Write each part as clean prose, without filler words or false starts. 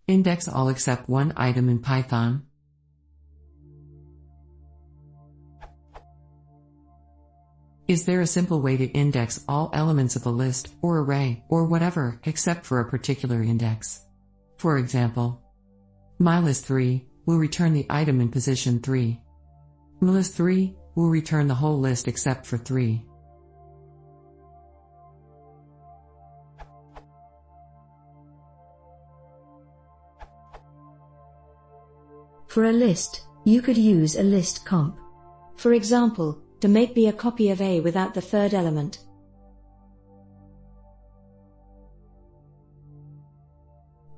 Index all except one item in Python. Is there a simple way to index all elements of a list, or array, or whatever, except for a particular index? For example, mylist3 will return the item in position 3. mylist3 will return the whole list except for 3. For a list, you could use a list comp. For example, to make B a copy of A without the third element.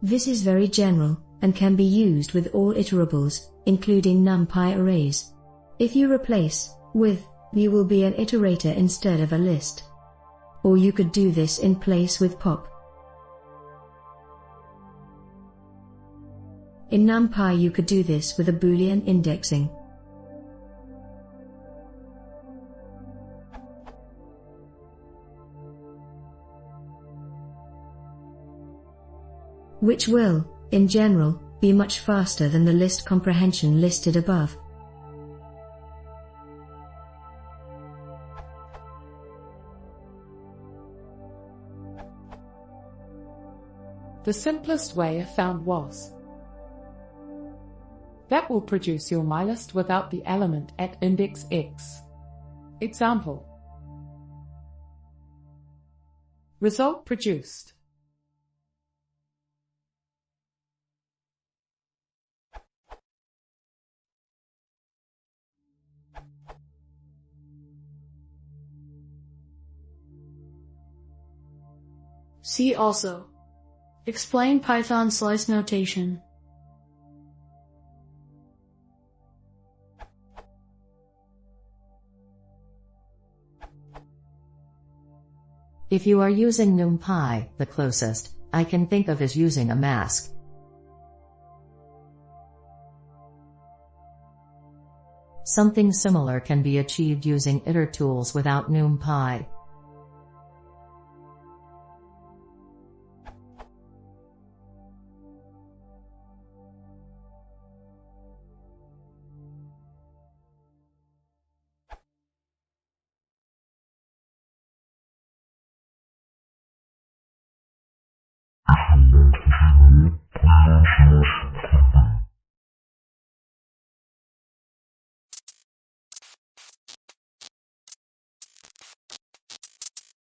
This is very general, and can be used with all iterables, including numpy arrays. If you replace with, B will be an iterator instead of a list. Or you could do this in place with pop. In numpy you could do this with a Boolean indexing. Which will, in general, be much faster than the list comprehension listed above. The simplest way I found was that will produce your mylist without the element at index x. Example. Result produced. See also. Explain Python slice notation. If you are using numpy, the closest I can think of is using a mask. Something similar can be achieved using iter tools without numpy. Please